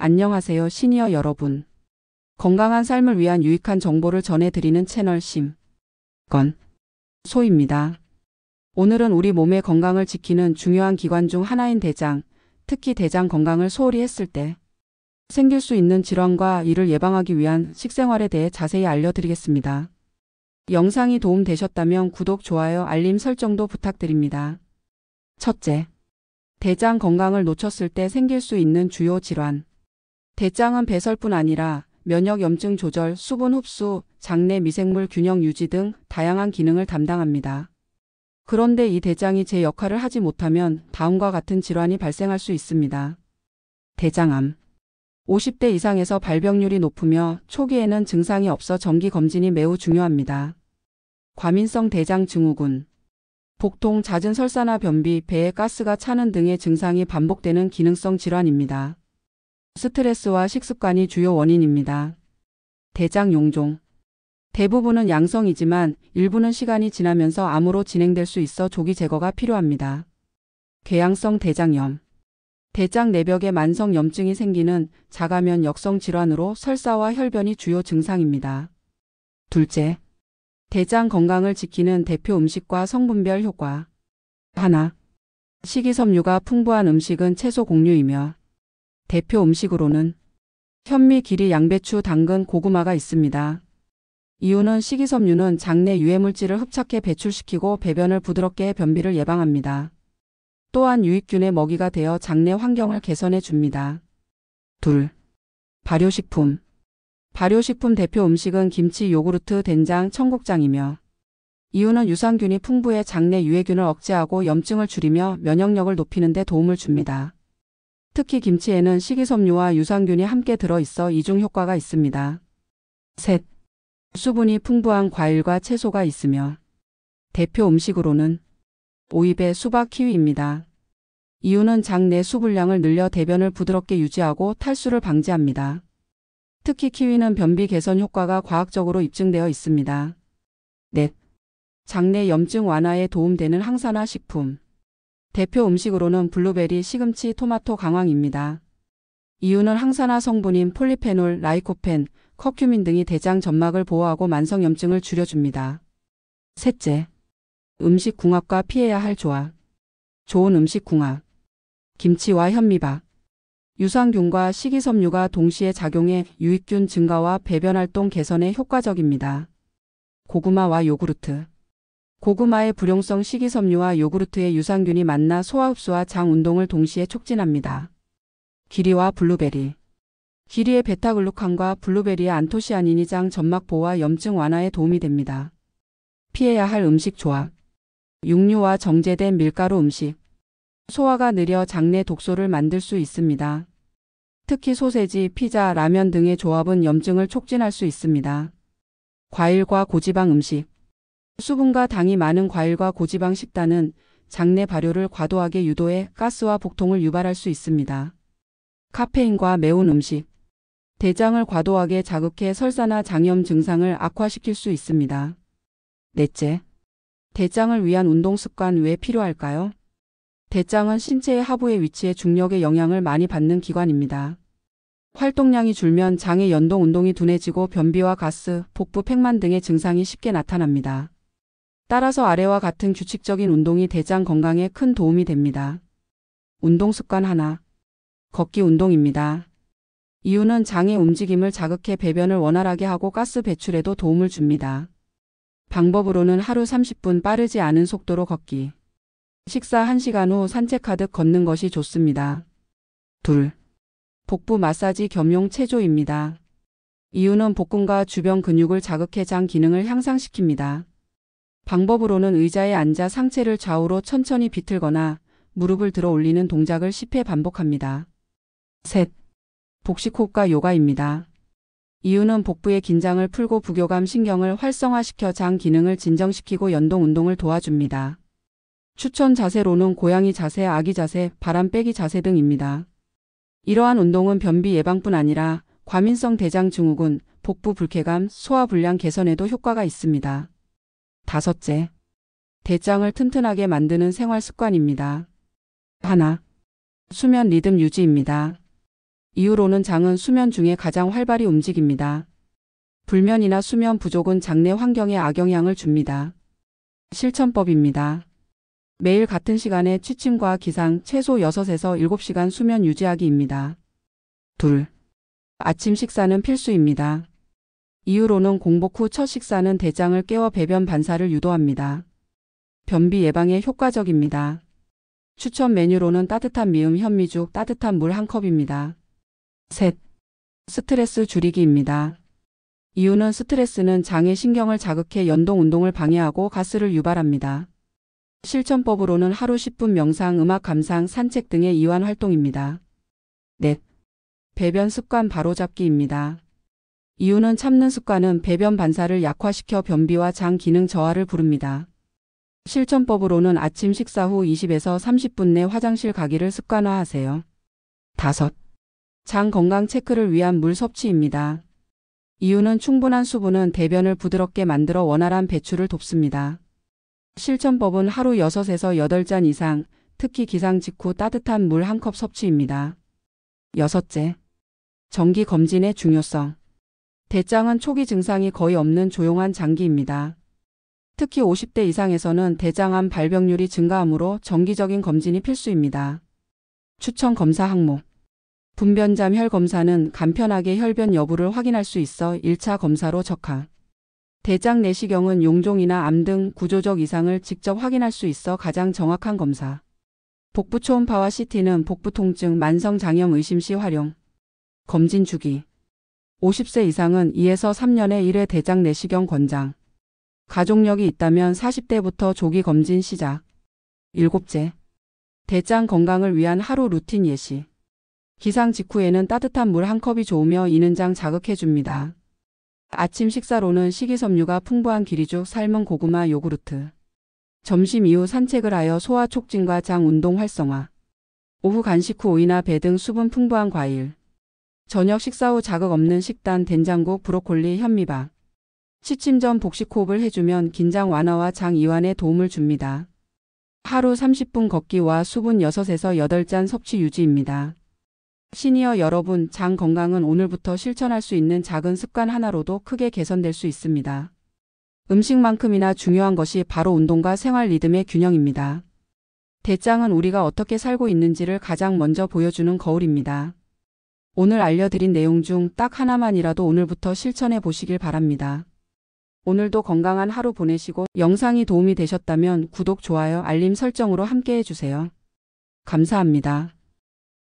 안녕하세요, 시니어 여러분. 건강한 삶을 위한 유익한 정보를 전해드리는 채널 심건소입니다. 오늘은 우리 몸의 건강을 지키는 중요한 기관 중 하나인 대장, 특히 대장 건강을 소홀히 했을 때 생길 수 있는 질환과 이를 예방하기 위한 식생활에 대해 자세히 알려드리겠습니다. 영상이 도움되셨다면 구독, 좋아요, 알림 설정도 부탁드립니다. 첫째, 대장 건강을 놓쳤을 때 생길 수 있는 주요 질환. 대장은 배설뿐 아니라 면역, 염증 조절, 수분 흡수, 장내 미생물 균형 유지 등 다양한 기능을 담당합니다. 그런데 이 대장이 제 역할을 하지 못하면 다음과 같은 질환이 발생할 수 있습니다. 대장암. 50대 이상에서 발병률이 높으며 초기에는 증상이 없어 정기 검진이 매우 중요합니다. 과민성 대장 증후군. 복통, 잦은 설사나 변비, 배에 가스가 차는 등의 증상이 반복되는 기능성 질환입니다. 스트레스와 식습관이 주요 원인입니다. 대장 용종. 대부분은 양성이지만 일부는 시간이 지나면서 암으로 진행될 수 있어 조기 제거가 필요합니다. 궤양성 대장염. 대장 내벽에 만성 염증이 생기는 자가면 역성 질환으로 설사와 혈변이 주요 증상입니다. 둘째, 대장 건강을 지키는 대표 음식과 성분별 효과. 하나, 식이섬유가 풍부한 음식은 채소 곡류이며 대표 음식으로는 현미, 기리, 양배추, 당근, 고구마가 있습니다. 이유는 식이섬유는 장내 유해물질을 흡착해 배출시키고 배변을 부드럽게 해 변비를 예방합니다. 또한 유익균의 먹이가 되어 장내 환경을 개선해 줍니다. 둘, 발효식품. 발효식품 대표 음식은 김치, 요구르트, 된장, 청국장이며 이유는 유산균이 풍부해 장내 유해균을 억제하고 염증을 줄이며 면역력을 높이는 데 도움을 줍니다. 특히 김치에는 식이섬유와 유산균이 함께 들어있어 이중 효과가 있습니다. 셋, 수분이 풍부한 과일과 채소가 있으며 대표 음식으로는 오이배, 수박, 키위입니다. 이유는 장내 수분량을 늘려 대변을 부드럽게 유지하고 탈수를 방지합니다. 특히 키위는 변비 개선 효과가 과학적으로 입증되어 있습니다. 넷, 장내 염증 완화에 도움되는 항산화 식품. 대표 음식으로는 블루베리, 시금치, 토마토, 강황입니다. 이유는 항산화 성분인 폴리페놀, 라이코펜, 커큐민 등이 대장 점막을 보호하고 만성 염증을 줄여줍니다. 셋째, 음식 궁합과 피해야 할 조합. 좋은 음식 궁합. 김치와 현미밥. 유산균과 식이섬유가 동시에 작용해 유익균 증가와 배변 활동 개선에 효과적입니다. 고구마와 요구르트. 고구마의 불용성 식이섬유와 요구르트의 유산균이 만나 소화 흡수와 장 운동을 동시에 촉진합니다. 기리와 블루베리. 기리의 베타글루칸과 블루베리의 안토시아닌이 장 점막 보호와 염증 완화에 도움이 됩니다. 피해야 할 음식 조합. 육류와 정제된 밀가루 음식. 소화가 느려 장내 독소를 만들 수 있습니다. 특히 소세지, 피자, 라면 등의 조합은 염증을 촉진할 수 있습니다. 과일과 고지방 음식. 수분과 당이 많은 과일과 고지방 식단은 장내 발효를 과도하게 유도해 가스와 복통을 유발할 수 있습니다. 카페인과 매운 음식. 대장을 과도하게 자극해 설사나 장염 증상을 악화시킬 수 있습니다. 넷째, 대장을 위한 운동 습관 왜 필요할까요? 대장은 신체의 하부에 위치해 중력의 영향을 많이 받는 기관입니다. 활동량이 줄면 장의 연동 운동이 둔해지고 변비와 가스, 복부 팽만 등의 증상이 쉽게 나타납니다. 따라서 아래와 같은 규칙적인 운동이 대장 건강에 큰 도움이 됩니다. 운동 습관 하나, 걷기 운동입니다. 이유는 장의 움직임을 자극해 배변을 원활하게 하고 가스 배출에도 도움을 줍니다. 방법으로는 하루 30분 빠르지 않은 속도로 걷기. 식사 1시간 후 산책하듯 걷는 것이 좋습니다. 둘, 복부 마사지 겸용 체조입니다. 이유는 복근과 주변 근육을 자극해 장 기능을 향상시킵니다. 방법으로는 의자에 앉아 상체를 좌우로 천천히 비틀거나 무릎을 들어 올리는 동작을 10회 반복합니다. 셋, 복식호흡과 요가입니다. 이유는 복부의 긴장을 풀고 부교감 신경을 활성화시켜 장 기능을 진정시키고 연동 운동을 도와줍니다. 추천 자세로는 고양이 자세, 아기 자세, 바람 빼기 자세 등입니다. 이러한 운동은 변비 예방뿐 아니라 과민성 대장 증후군, 복부 불쾌감, 소화불량 개선에도 효과가 있습니다. 다섯째, 대장을 튼튼하게 만드는 생활 습관입니다. 하나, 수면 리듬 유지입니다. 이후로는 장은 수면 중에 가장 활발히 움직입니다. 불면이나 수면 부족은 장내 환경에 악영향을 줍니다. 실천법입니다. 매일 같은 시간에 취침과 기상 최소 6에서 7시간 수면 유지하기입니다. 2. 아침 식사는 필수입니다. 이후로는 공복 후 첫 식사는 대장을 깨워 배변 반사를 유도합니다. 변비 예방에 효과적입니다. 추천 메뉴로는 따뜻한 미음 현미죽, 따뜻한 물 1컵입니다. 3. 스트레스 줄이기입니다. 이유는 스트레스는 장의 신경을 자극해 연동 운동을 방해하고 가스를 유발합니다. 실천법으로는 하루 10분 명상, 음악 감상, 산책 등의 이완 활동입니다. 4. 배변 습관 바로잡기입니다. 이유는 참는 습관은 배변 반사를 약화시켜 변비와 장 기능 저하를 부릅니다. 실천법으로는 아침 식사 후 20에서 30분 내 화장실 가기를 습관화하세요. 5. 장 건강 체크를 위한 물 섭취입니다. 이유는 충분한 수분은 대변을 부드럽게 만들어 원활한 배출을 돕습니다. 실천법은 하루 6에서 8잔 이상, 특히 기상 직후 따뜻한 물 1컵 섭취입니다. 6째. 정기 검진의 중요성. 대장은 초기 증상이 거의 없는 조용한 장기입니다. 특히 50대 이상에서는 대장암 발병률이 증가하므로 정기적인 검진이 필수입니다. 추천 검사 항목. 분변잠 혈 검사는 간편하게 혈변 여부를 확인할 수 있어 1차 검사로 적합. 대장 내시경은 용종이나 암 등 구조적 이상을 직접 확인할 수 있어 가장 정확한 검사. 복부 초음파와 CT는 복부 통증, 만성 장염 의심 시 활용. 검진 주기. 50세 이상은 2에서 3년에 1회 대장 내시경 권장. 가족력이 있다면 40대부터 조기 검진 시작. 7째. 대장 건강을 위한 하루 루틴 예시. 기상 직후에는 따뜻한 물 1컵이 좋으며 이는 장 자극해줍니다. 아침 식사로는 식이섬유가 풍부한 기리죽, 삶은 고구마, 요구르트. 점심 이후 산책을 하여 소화 촉진과 장 운동 활성화. 오후 간식 후 오이나 배 등 수분 풍부한 과일. 저녁 식사 후 자극 없는 식단, 된장국, 브로콜리, 현미밥. 취침 전 복식 호흡을 해주면 긴장 완화와 장 이완에 도움을 줍니다. 하루 30분 걷기와 수분 6에서 8잔 섭취 유지입니다. 시니어 여러분, 장 건강은 오늘부터 실천할 수 있는 작은 습관 하나로도 크게 개선될 수 있습니다. 음식만큼이나 중요한 것이 바로 운동과 생활 리듬의 균형입니다. 대장은 우리가 어떻게 살고 있는지를 가장 먼저 보여주는 거울입니다. 오늘 알려드린 내용 중 딱 하나만이라도 오늘부터 실천해 보시길 바랍니다. 오늘도 건강한 하루 보내시고 영상이 도움이 되셨다면 구독, 좋아요, 알림 설정으로 함께 해주세요. 감사합니다.